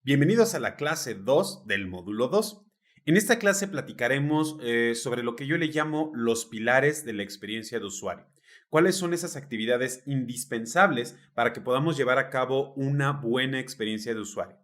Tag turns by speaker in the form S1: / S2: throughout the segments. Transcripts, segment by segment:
S1: Bienvenidos a la clase 2 del módulo 2. En esta clase platicaremos sobre lo que yo le llamo los pilares de la experiencia de usuario. ¿Cuáles son esas actividades indispensables para que podamos llevar a cabo una buena experiencia de usuario?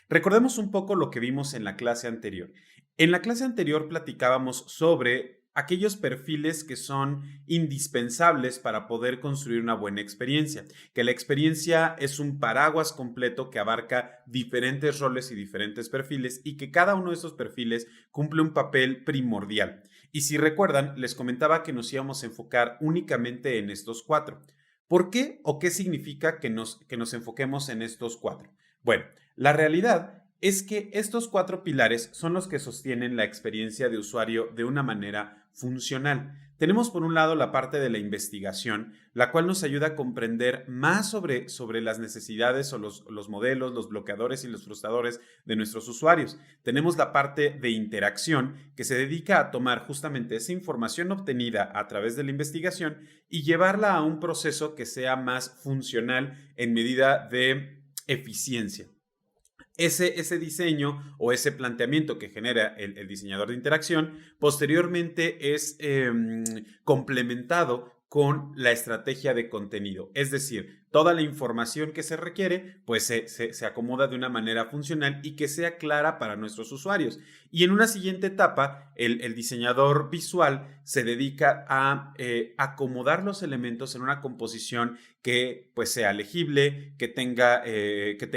S1: Recordemos un poco lo que vimos en la clase anterior. En la clase anterior platicábamos sobre aquellos perfiles que son indispensables para poder construir una buena experiencia, que la experiencia es un paraguas completo que abarca diferentes roles y diferentes perfiles y que cada uno de esos perfiles cumple un papel primordial. Y si recuerdan, les comentaba que nos íbamos a enfocar únicamente en estos cuatro. ¿Por qué o qué significa que nos enfoquemos en estos cuatro? Bueno, la realidad es que estos cuatro pilares son los que sostienen la experiencia de usuario de una manera funcional. Tenemos por un lado la parte de la investigación, la cual nos ayuda a comprender más sobre las necesidades o los modelos, los bloqueadores y los frustradores de nuestros usuarios. Tenemos la parte de interacción, que se dedica a tomar justamente esa información obtenida a través de la investigación y llevarla a un proceso que sea más funcional en medida de eficiencia. Ese diseño o ese planteamiento que genera el diseñador de interacción posteriormente es complementado con la estrategia de contenido. Es decir, toda la información que se requiere pues se acomoda de una manera funcional y que sea clara para nuestros usuarios. Y en una siguiente etapa, el diseñador visual se dedica a acomodar los elementos en una composición que pues sea legible, que tenga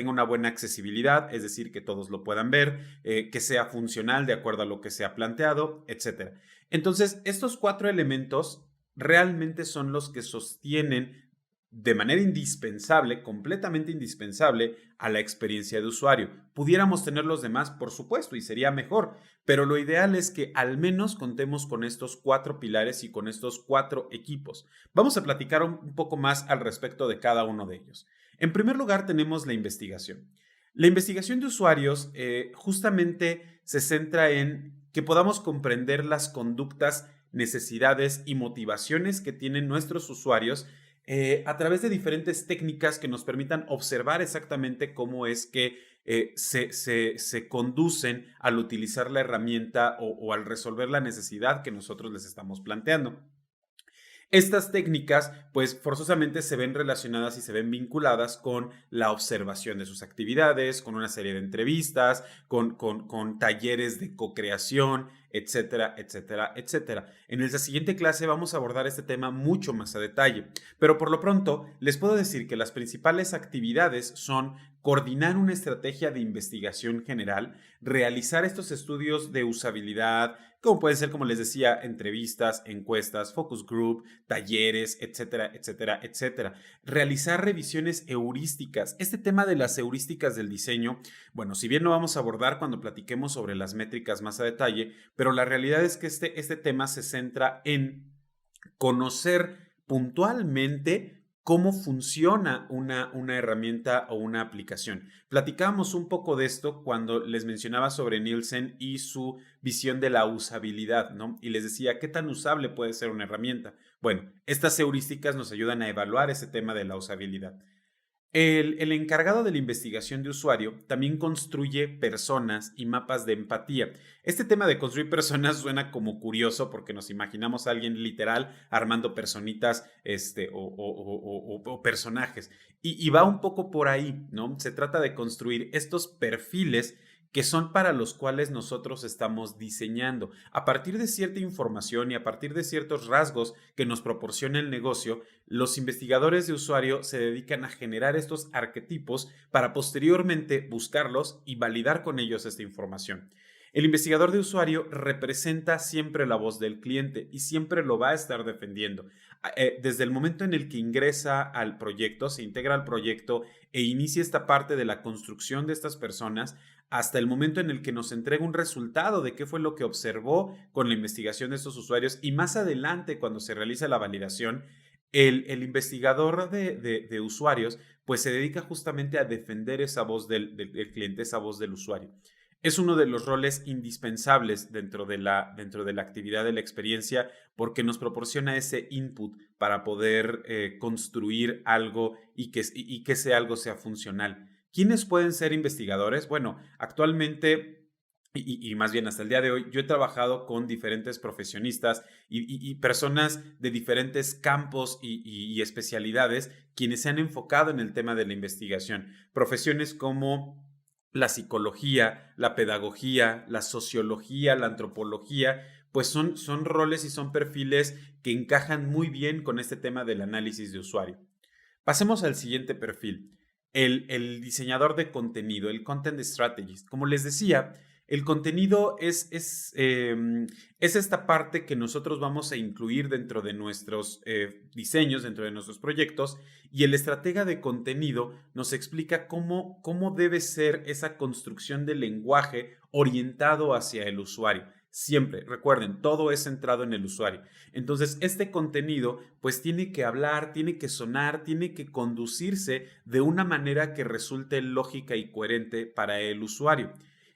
S1: una buena accesibilidad, es decir, que todos lo puedan ver, que sea funcional de acuerdo a lo que se ha planteado, etcétera. Entonces, estos cuatro elementos realmente son los que sostienen de manera indispensable, completamente indispensable, a la experiencia de usuario. Pudiéramos tener los demás, por supuesto, y sería mejor, pero lo ideal es que al menos contemos con estos cuatro pilares y con estos cuatro equipos. Vamos a platicar un poco más al respecto de cada uno de ellos. En primer lugar, tenemos la investigación. La investigación de usuarios justamente se centra en que podamos comprender las conductas, necesidades y motivaciones que tienen nuestros usuarios a través de diferentes técnicas que nos permitan observar exactamente cómo es que se conducen al utilizar la herramienta o al resolver la necesidad que nosotros les estamos planteando. Estas técnicas, pues forzosamente se ven relacionadas y se ven vinculadas con la observación de sus actividades, con una serie de entrevistas, con talleres de co-creación, etcétera, etcétera, etcétera. En la siguiente clase vamos a abordar este tema mucho más a detalle, pero por lo pronto les puedo decir que las principales actividades son coordinar una estrategia de investigación general, realizar estos estudios de usabilidad, como pueden ser, como les decía, entrevistas, encuestas, focus group, talleres, etcétera, etcétera, etcétera. Realizar revisiones heurísticas. Este tema de las heurísticas del diseño, bueno, si bien lo vamos a abordar cuando platiquemos sobre las métricas más a detalle, pero la realidad es que este tema se centra en conocer puntualmente cómo funciona una herramienta o una aplicación. Platicábamos un poco de esto cuando les mencionaba sobre Nielsen y su visión de la usabilidad, ¿no? Y les decía, ¿qué tan usable puede ser una herramienta? Bueno, estas heurísticas nos ayudan a evaluar ese tema de la usabilidad. El encargado de la investigación de usuario también construye personas y mapas de empatía. Este tema de construir personas suena como curioso porque nos imaginamos a alguien literal armando personitas o personajes. Y va un poco por ahí, ¿no? Se trata de construir estos perfiles que son para los cuales nosotros estamos diseñando. A partir de cierta información y a partir de ciertos rasgos que nos proporciona el negocio, los investigadores de usuario se dedican a generar estos arquetipos para posteriormente buscarlos y validar con ellos esta información. El investigador de usuario representa siempre la voz del cliente y siempre lo va a estar defendiendo. Desde el momento en el que ingresa al proyecto, se integra al proyecto e inicia esta parte de la construcción de estas personas, hasta el momento en el que nos entrega un resultado de qué fue lo que observó con la investigación de estos usuarios y más adelante cuando se realiza la validación, el investigador de usuarios pues se dedica justamente a defender esa voz del cliente, esa voz del usuario. Es uno de los roles indispensables dentro de la actividad de la experiencia porque nos proporciona ese input para poder construir algo y que ese algo sea funcional. ¿Quiénes pueden ser investigadores? Bueno, actualmente y más bien hasta el día de hoy, yo he trabajado con diferentes profesionistas y personas de diferentes campos y especialidades quienes se han enfocado en el tema de la investigación. Profesiones como la psicología, la pedagogía, la sociología, la antropología, pues son roles y son perfiles que encajan muy bien con este tema del análisis de usuario. Pasemos al siguiente perfil, el diseñador de contenido, el content strategist. Como les decía, el contenido es esta parte que nosotros vamos a incluir dentro de nuestros diseños, dentro de nuestros proyectos, y el estratega de contenido nos explica cómo debe ser esa construcción del lenguaje orientado hacia el usuario. Siempre, recuerden, todo es centrado en el usuario. Entonces, este contenido pues tiene que hablar, tiene que sonar, tiene que conducirse de una manera que resulte lógica y coherente para el usuario.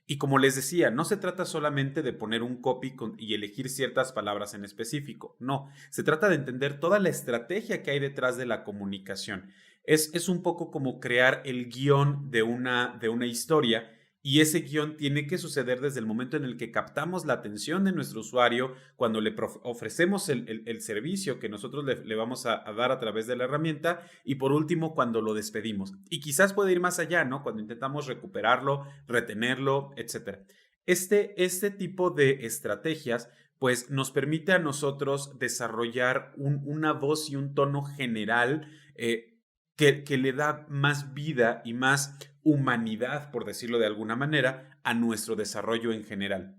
S1: Y como les decía, no se trata solamente de poner un copy y elegir ciertas palabras en específico. No, se trata de entender toda la estrategia que hay detrás de la comunicación. Es un poco como crear el guión de una historia y ese guión tiene que suceder desde el momento en el que captamos la atención de nuestro usuario, cuando le ofrecemos el servicio que nosotros le vamos a dar a través de la herramienta y por último cuando lo despedimos. Y quizás puede ir más allá, ¿no? Cuando intentamos recuperarlo, retenerlo, etcétera. Este tipo de estrategias pues nos permite a nosotros desarrollar una voz y un tono general que le da más vida y más humanidad, por decirlo de alguna manera, a nuestro desarrollo en general.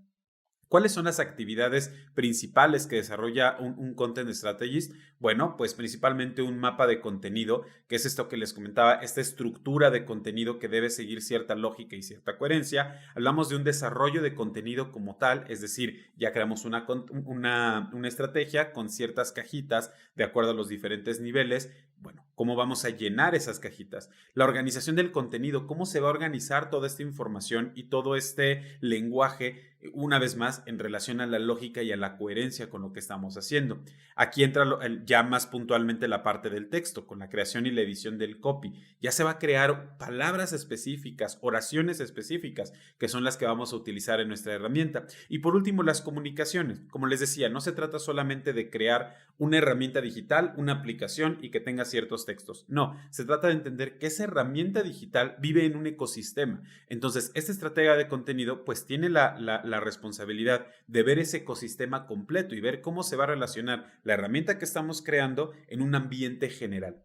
S1: ¿Cuáles son las actividades principales que desarrolla un Content Strategist? Bueno, pues principalmente un mapa de contenido, que es esto que les comentaba, esta estructura de contenido que debe seguir cierta lógica y cierta coherencia. Hablamos de un desarrollo de contenido como tal, es decir, ya creamos una estrategia con ciertas cajitas de acuerdo a los diferentes niveles. Bueno, ¿cómo vamos a llenar esas cajitas? La organización del contenido, ¿cómo se va a organizar toda esta información y todo este lenguaje? Una vez más, en relación a la lógica y a la coherencia con lo que estamos haciendo. Aquí entra ya más puntualmente la parte del texto, con la creación y la edición del copy. Ya se va a crear palabras específicas, oraciones específicas, que son las que vamos a utilizar en nuestra herramienta. Y por último, las comunicaciones. Como les decía, no se trata solamente de crear una herramienta digital, una aplicación y que tenga ciertos textos. No, se trata de entender que esa herramienta digital vive en un ecosistema. Entonces, este estratega de contenido pues tiene la responsabilidad de ver ese ecosistema completo y ver cómo se va a relacionar la herramienta que estamos creando en un ambiente general.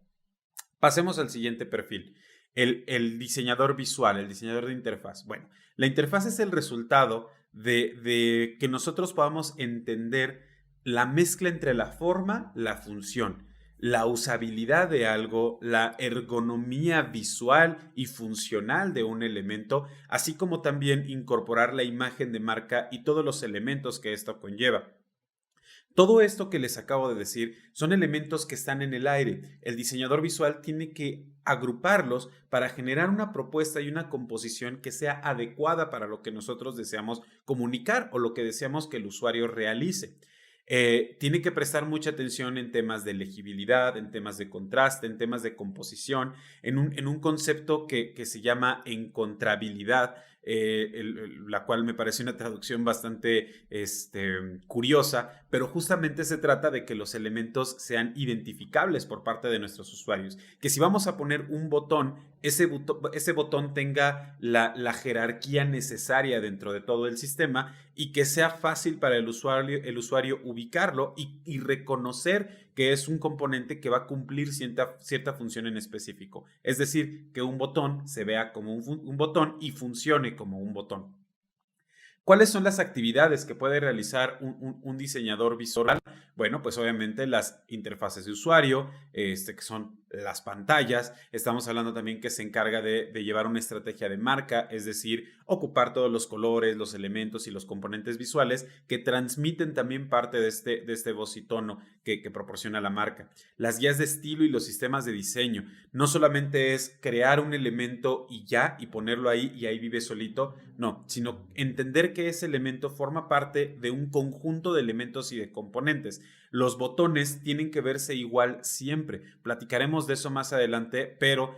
S1: Pasemos al siguiente perfil, el diseñador visual, el diseñador de interfaz. Bueno, la interfaz es el resultado de que nosotros podamos entender la mezcla entre la forma, la función, la usabilidad de algo, la ergonomía visual y funcional de un elemento, así como también incorporar la imagen de marca y todos los elementos que esto conlleva. Todo esto que les acabo de decir son elementos que están en el aire. El diseñador visual tiene que agruparlos para generar una propuesta y una composición que sea adecuada para lo que nosotros deseamos comunicar o lo que deseamos que el usuario realice. Tiene que prestar mucha atención en temas de legibilidad, en temas de contraste, en temas de composición, en un concepto que se llama encontrabilidad, la cual me parece una traducción bastante curiosa, pero justamente se trata de que los elementos sean identificables por parte de nuestros usuarios. Que si vamos a poner un botón, ese botón tenga la jerarquía necesaria dentro de todo el sistema y que sea fácil para el usuario ubicarlo y reconocer que es un componente que va a cumplir cierta función en específico. Es decir, que un botón se vea como un botón y funcione como un botón. ¿Cuáles son las actividades que puede realizar un diseñador visual? Bueno, pues obviamente las interfaces de usuario, que son las pantallas. Estamos hablando también que se encarga de llevar una estrategia de marca, es decir, ocupar todos los colores, los elementos y los componentes visuales que transmiten también parte de este voz y tono que proporciona la marca. Las guías de estilo y los sistemas de diseño. No solamente es crear un elemento y ya, y ponerlo ahí y ahí vive solito, no, sino entender que ese elemento forma parte de un conjunto de elementos y de componentes. Los botones tienen que verse igual siempre. Platicaremos de eso más adelante, pero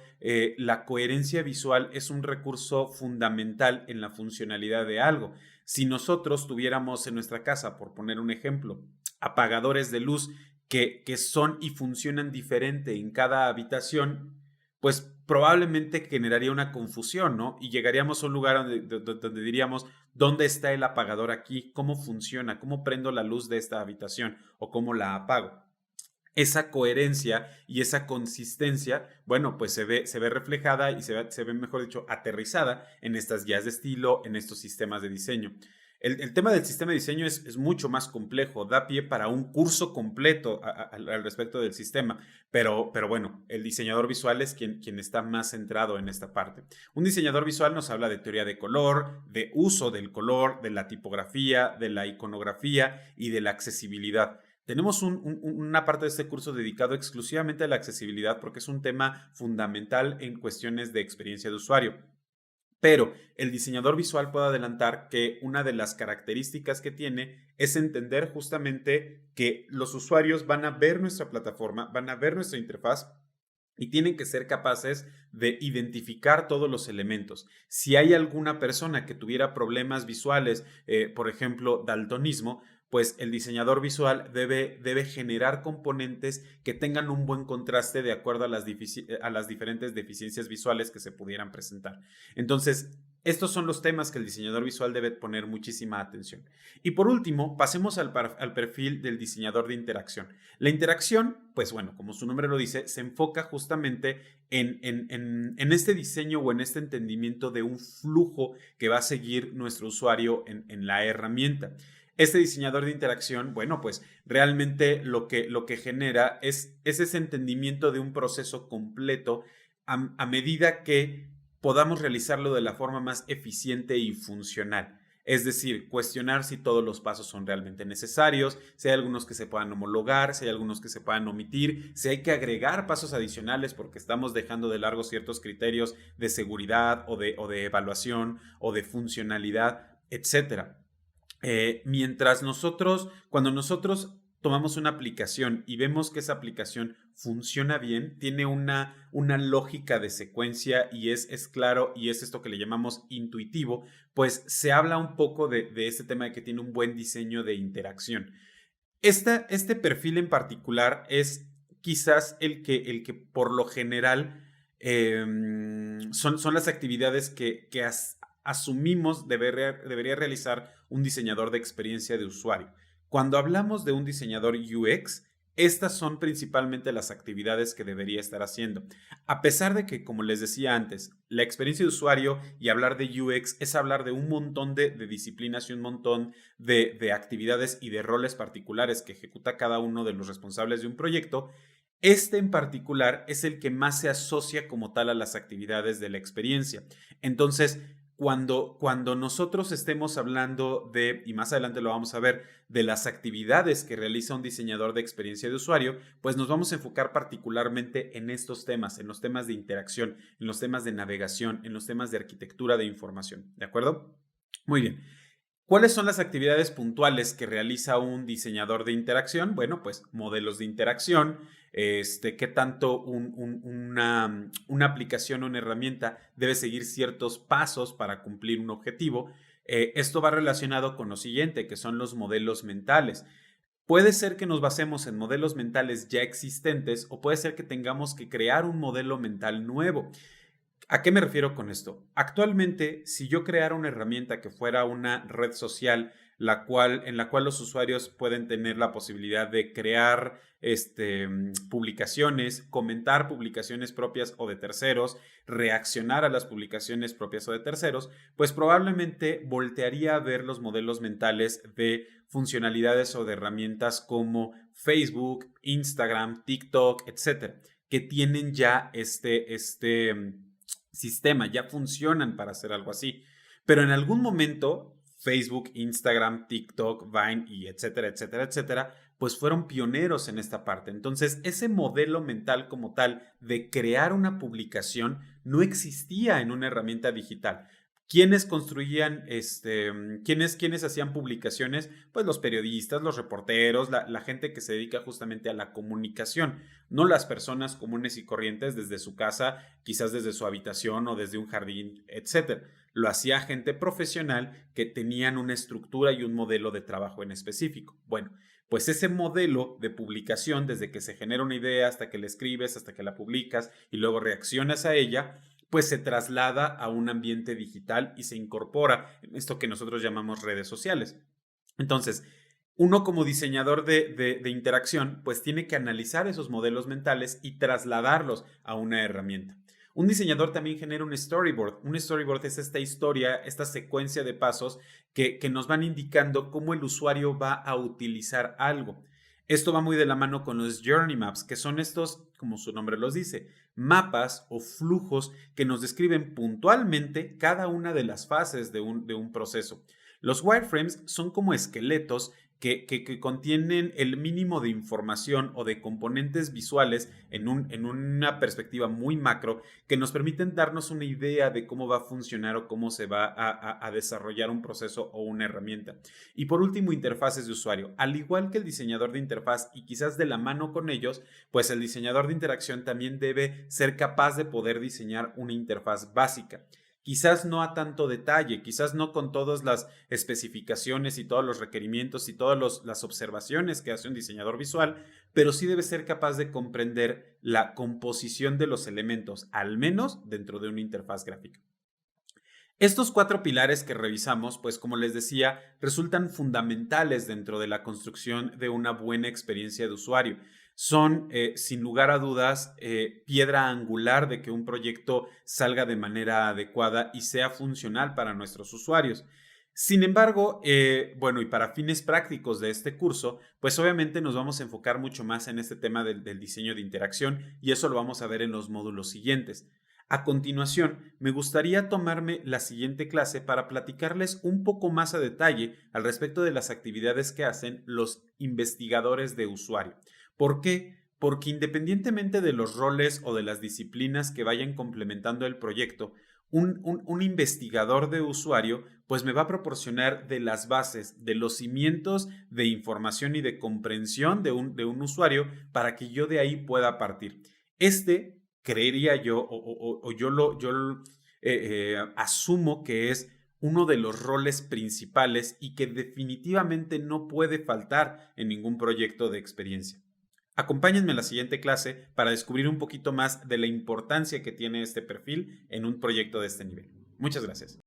S1: la coherencia visual es un recurso fundamental en la funcionalidad de algo. Si nosotros tuviéramos en nuestra casa, por poner un ejemplo, apagadores de luz que son y funcionan diferente en cada habitación, pues probablemente generaría una confusión, ¿no? Y llegaríamos a un lugar donde diríamos, ¿dónde está el apagador aquí? ¿Cómo funciona? ¿Cómo prendo la luz de esta habitación? ¿O cómo la apago? Esa coherencia y esa consistencia, bueno, pues se ve reflejada y se ve, mejor dicho, aterrizada en estas guías de estilo, en estos sistemas de diseño. El tema del sistema de diseño es mucho más complejo, da pie para un curso completo al respecto del sistema, pero bueno, el diseñador visual es quien está más centrado en esta parte. Un diseñador visual nos habla de teoría de color, de uso del color, de la tipografía, de la iconografía y de la accesibilidad. Tenemos una parte de este curso dedicado exclusivamente a la accesibilidad porque es un tema fundamental en cuestiones de experiencia de usuario. Pero el diseñador visual puede adelantar que una de las características que tiene es entender justamente que los usuarios van a ver nuestra plataforma, van a ver nuestra interfaz y tienen que ser capaces de identificar todos los elementos. Si hay alguna persona que tuviera problemas visuales, por ejemplo, daltonismo, pues el diseñador visual debe generar componentes que tengan un buen contraste de acuerdo a las diferentes deficiencias visuales que se pudieran presentar. Entonces, estos son los temas que el diseñador visual debe poner muchísima atención. Y por último, pasemos al perfil del diseñador de interacción. La interacción, pues bueno, como su nombre lo dice, se enfoca justamente en este diseño o en este entendimiento de un flujo que va a seguir nuestro usuario en la herramienta. Este diseñador de interacción, bueno, pues realmente lo que genera es ese entendimiento de un proceso completo a medida que podamos realizarlo de la forma más eficiente y funcional. Es decir, cuestionar si todos los pasos son realmente necesarios, si hay algunos que se puedan homologar, si hay algunos que se puedan omitir, si hay que agregar pasos adicionales porque estamos dejando de largo ciertos criterios de seguridad o de evaluación o de funcionalidad, etcétera. Cuando nosotros tomamos una aplicación y vemos que esa aplicación funciona bien, tiene una lógica de secuencia y es claro y es esto que le llamamos intuitivo, pues se habla un poco de este tema de que tiene un buen diseño de interacción. Este perfil en particular es quizás el que por lo general son las actividades que asumimos debería realizar un diseñador de experiencia de usuario. Cuando hablamos de un diseñador UX, estas son principalmente las actividades que debería estar haciendo. A pesar de que, como les decía antes, la experiencia de usuario y hablar de UX es hablar de un montón de disciplinas y un montón de actividades y de roles particulares que ejecuta cada uno de los responsables de un proyecto, este en particular es el que más se asocia como tal a las actividades de la experiencia. Entonces, cuando nosotros estemos hablando y más adelante lo vamos a ver, de las actividades que realiza un diseñador de experiencia de usuario, pues nos vamos a enfocar particularmente en estos temas, en los temas de interacción, en los temas de navegación, en los temas de arquitectura de información. ¿De acuerdo? Muy bien. ¿Cuáles son las actividades puntuales que realiza un diseñador de interacción? Bueno, pues modelos de interacción, qué tanto una aplicación o una herramienta debe seguir ciertos pasos para cumplir un objetivo. Esto va relacionado con lo siguiente, que son los modelos mentales. Puede ser que nos basemos en modelos mentales ya existentes o puede ser que tengamos que crear un modelo mental nuevo. ¿A qué me refiero con esto? Actualmente, si yo creara una herramienta que fuera una red social, en la cual los usuarios pueden tener la posibilidad de crear publicaciones, comentar publicaciones propias o de terceros, reaccionar a las publicaciones propias o de terceros, pues probablemente voltearía a ver los modelos mentales de funcionalidades o de herramientas como Facebook, Instagram, TikTok, etcétera, que tienen ya sistema, ya funcionan para hacer algo así. Pero en algún momento, Facebook, Instagram, TikTok, Vine y etcétera, etcétera, etcétera, pues fueron pioneros en esta parte. Entonces, ese modelo mental como tal de crear una publicación no existía en una herramienta digital. ¿Quiénes construían, quiénes hacían publicaciones? Pues los periodistas, los reporteros, la gente que se dedica justamente a la comunicación, no las personas comunes y corrientes desde su casa, quizás desde su habitación o desde un jardín, etcétera. Lo hacía gente profesional que tenían una estructura y un modelo de trabajo en específico. Bueno, pues ese modelo de publicación, desde que se genera una idea hasta que la escribes, hasta que la publicas y luego reaccionas a ella, pues se traslada a un ambiente digital y se incorpora en esto que nosotros llamamos redes sociales. Entonces, uno como diseñador de interacción, pues tiene que analizar esos modelos mentales y trasladarlos a una herramienta. Un diseñador también genera un storyboard. Un storyboard es esta historia, esta secuencia de pasos que nos van indicando cómo el usuario va a utilizar algo. Esto va muy de la mano con los journey maps, que son estos, como su nombre los dice, mapas o flujos que nos describen puntualmente cada una de las fases de un proceso. Los wireframes son como esqueletos que contienen el mínimo de información o de componentes visuales en una perspectiva muy macro que nos permiten darnos una idea de cómo va a funcionar o cómo se va a desarrollar un proceso o una herramienta. Y por último, interfaces de usuario. Al igual que el diseñador de interfaz y quizás de la mano con ellos, pues el diseñador de interacción también debe ser capaz de poder diseñar una interfaz básica. Quizás no a tanto detalle, quizás no con todas las especificaciones y todos los requerimientos y todas las observaciones que hace un diseñador visual, pero sí debe ser capaz de comprender la composición de los elementos, al menos dentro de una interfaz gráfica. Estos 4 pilares que revisamos, pues como les decía, resultan fundamentales dentro de la construcción de una buena experiencia de usuario. Son, sin lugar a dudas, piedra angular de que un proyecto salga de manera adecuada y sea funcional para nuestros usuarios. Sin embargo, bueno, y para fines prácticos de este curso, pues obviamente nos vamos a enfocar mucho más en este tema del diseño de interacción y eso lo vamos a ver en los módulos siguientes. A continuación, me gustaría tomarme la siguiente clase para platicarles un poco más a detalle al respecto de las actividades que hacen los investigadores de usuario. ¿Por qué? Porque independientemente de los roles o de las disciplinas que vayan complementando el proyecto, un investigador de usuario pues me va a proporcionar de las bases, de los cimientos de información y de comprensión de un usuario para que yo de ahí pueda partir. Creería yo, o asumo que es uno de los roles principales y que definitivamente no puede faltar en ningún proyecto de experiencia. Acompáñenme en la siguiente clase para descubrir un poquito más de la importancia que tiene este perfil en un proyecto de este nivel. Muchas gracias.